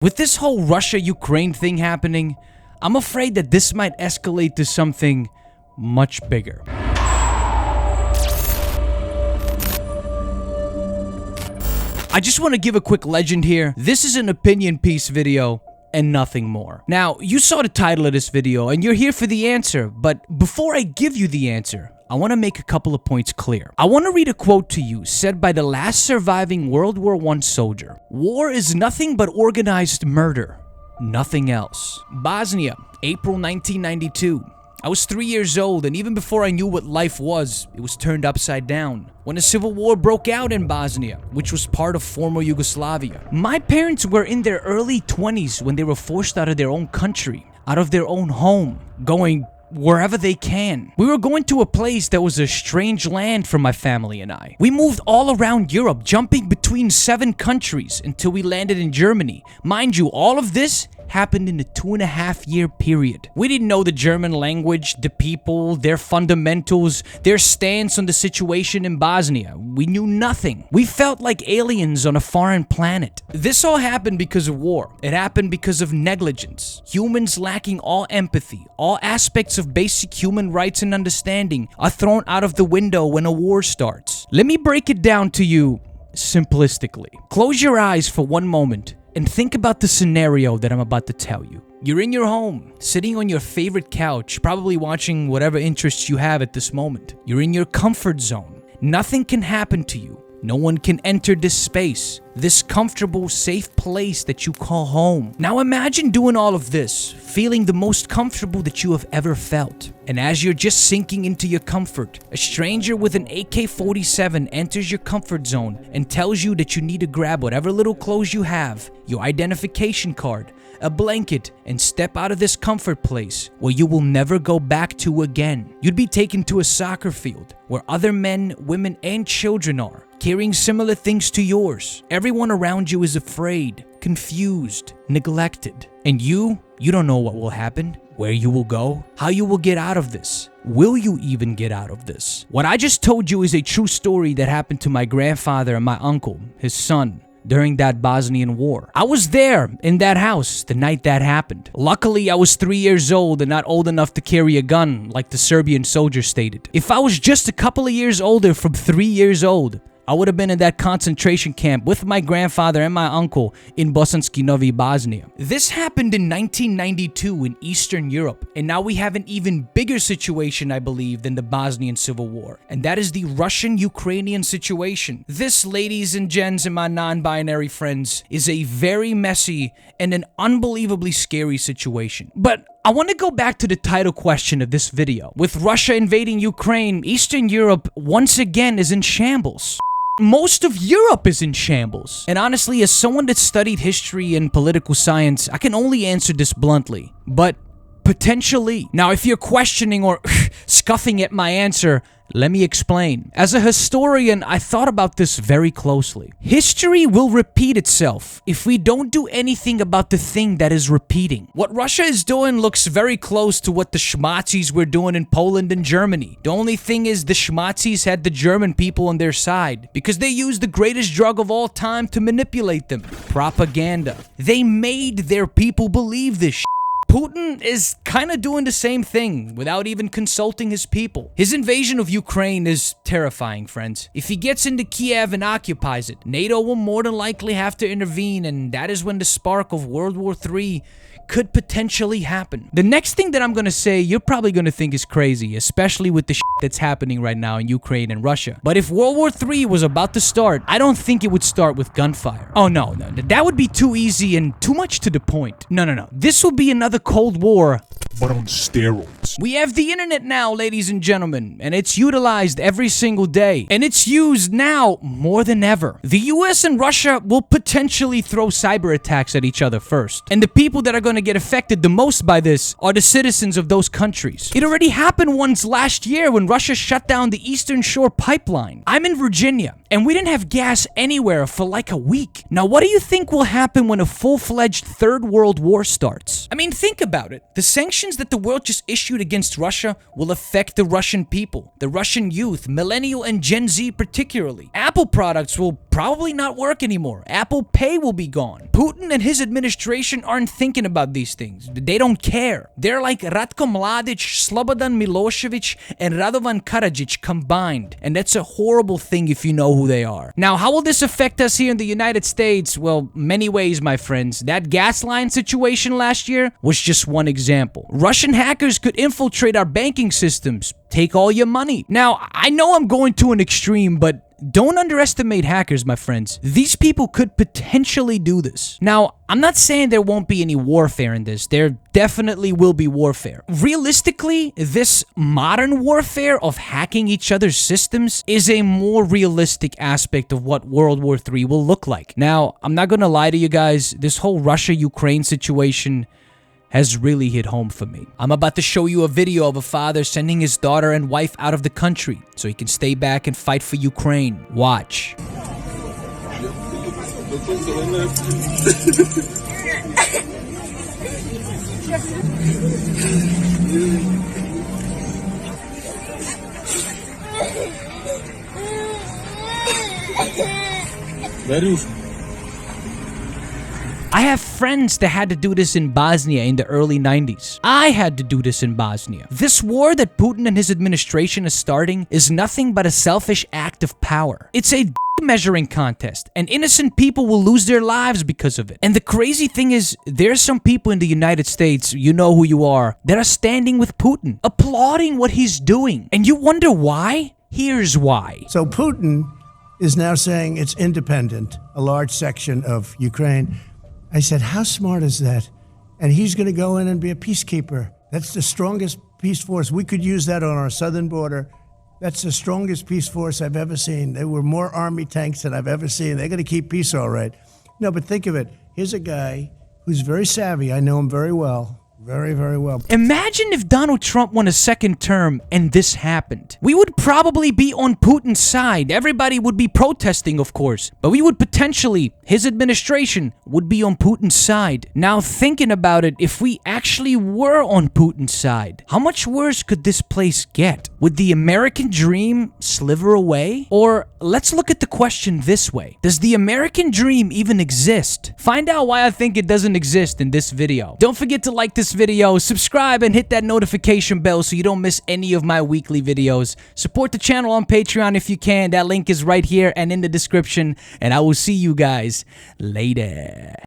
With this whole Russia-Ukraine thing happening, I'm afraid that this might escalate to something much bigger. I just want to give a quick legend here. This is an opinion piece video and nothing more. Now, you saw the title of this video and you're here for the answer, but before I give you the answer, I want to make a couple of points clear. I want to read a quote to you said by the last surviving World War I soldier. War is nothing but organized murder, nothing else. Bosnia, April 1992. I was 3 years old, and even before I knew what life was, it was turned upside down. When a civil war broke out in Bosnia, which was part of former Yugoslavia. My parents were in their early 20s when they were forced out of their own country, out of their own home, going wherever they can. We were going to a place that was a strange land for my family and I. We moved all around Europe, jumping between 7 countries until we landed in Germany. Mind you, all of this happened in a 2.5-year period. We didn't know the German language, the people, their fundamentals, their stance on the situation in Bosnia. We knew nothing. We felt like aliens on a foreign planet. This all happened because of war. It happened because of negligence. Humans lacking all empathy, all aspects of basic human rights and understanding are thrown out of the window when a war starts. Let me break it down to you simplistically. Close your eyes for one moment and think about the scenario that I'm about to tell you. You're in your home, sitting on your favorite couch, probably watching whatever interests you have at this moment. You're in your comfort zone. Nothing can happen to you. No one can enter this space, this comfortable, safe place that you call home. Now imagine doing all of this, feeling the most comfortable that you have ever felt. And as you're just sinking into your comfort, a stranger with an AK-47 enters your comfort zone and tells you that you need to grab whatever little clothes you have, your identification card, a blanket, and step out of this comfort place where you will never go back to again. You'd be taken to a soccer field where other men, women, and children are, carrying similar things to yours. Everyone around you is afraid, confused, neglected. And you don't know what will happen, where you will go, how you will get out of this. Will you even get out of this? What I just told you is a true story that happened to my grandfather and my uncle, his son, during that Bosnian war. I was there in that house the night that happened. Luckily, I was 3 years old and not old enough to carry a gun like the Serbian soldier stated. If I was just a couple of years older from 3 years old, I would have been in that concentration camp with my grandfather and my uncle in Bosanski Novi, Bosnia. This happened in 1992 in Eastern Europe, and now we have an even bigger situation, I believe, than the Bosnian Civil War, and that is the Russian-Ukrainian situation. This, ladies and gents and my non-binary friends, is a very messy and an unbelievably scary situation. But I want to go back to the title question of this video. With Russia invading Ukraine, Eastern Europe once again is in shambles. Most of Europe is in shambles. And honestly, as someone that studied history and political science, I can only answer this bluntly, but potentially. Now, if you're questioning or scoffing at my answer, let me explain. As a historian, I thought about this very closely. History will repeat itself if we don't do anything about the thing that is repeating. What Russia is doing looks very close to what the schmazis were doing in Poland and Germany. The only thing is the schmazis had the German people on their side because they used the greatest drug of all time to manipulate them. Propaganda. They made their people believe this shit. Putin is kind of doing the same thing without even consulting his people. His invasion of Ukraine is terrifying, friends. If he gets into Kiev and occupies it, NATO will more than likely have to intervene, and that is when the spark of World War III could potentially happen. The next thing that I'm gonna say, you're probably gonna think is crazy, especially with the shit that's happening right now in Ukraine and Russia. But if World War III was about to start, I don't think it would start with gunfire. Oh no, that would be too easy and too much to the point. No. This will be another Cold War, but on steroids. We have the internet now, ladies and gentlemen, and it's utilized every single day. And it's used now more than ever. The US and Russia will potentially throw cyber attacks at each other first. And the people that are going to get affected the most by this are the citizens of those countries. It already happened once last year when Russia shut down the Eastern Shore pipeline. I'm in Virginia, And we didn't have gas anywhere for like a week. Now, what do you think will happen when a full-fledged third world war starts? I mean, think about it. The sanctions that the world just issued against Russia will affect the Russian people, the Russian youth, millennial and Gen Z particularly. Apple products will probably not work anymore. Apple Pay will be gone. Putin and his administration aren't thinking about these things. They don't care. They're like Ratko Mladic, Slobodan Milosevic, and Radovan Karadzic combined. And that's a horrible thing if you know who they are. Now, how will this affect us here in the United States? Well, many ways, my friends. That gas line situation last year was just one example. Russian hackers could infiltrate our banking systems, take all your money. Now, I know I'm going to an extreme, but don't underestimate hackers, my friends. These people could potentially do this. Now, I'm not saying there won't be any warfare in this. There definitely will be warfare. Realistically, this modern warfare of hacking each other's systems is a more realistic aspect of what World War III will look like. Now, I'm not gonna lie to you guys, this whole Russia-Ukraine situation has really hit home for me. I'm about to show you a video of a father sending his daughter and wife out of the country so he can stay back and fight for Ukraine. Watch. I have friends that had to do this in Bosnia in the early 90s. I had to do this in Bosnia. This war that Putin and his administration is starting is nothing but a selfish act of power. It's a measuring contest, and innocent people will lose their lives because of it. And the crazy thing is, there's some people in the United States, you know who you are, that are standing with Putin, applauding what he's doing. And you wonder why? Here's why. So Putin is now saying it's independent, a large section of Ukraine. I said, how smart is that? And he's going to go in and be a peacekeeper. That's the strongest peace force. We could use that on our southern border. That's the strongest peace force I've ever seen. There were more army tanks than I've ever seen. They're going to keep peace all right. No, but think of it. Here's a guy who's very savvy. I know him very well. Very, very well. Imagine if Donald Trump won a second term and this happened. We would probably be on Putin's side. Everybody would be protesting, of course. But we would potentially, his administration would be on Putin's side. Now, thinking about it, if we actually were on Putin's side, how much worse could this place get? Would the American dream sliver away? Or let's look at the question this way. Does the American dream even exist? Find out why I think it doesn't exist in this video. Don't forget to like this video, subscribe, and hit that notification bell so you don't miss any of my weekly videos. Support the channel on Patreon if you can. That link is right here and in the description. And I will see you guys later.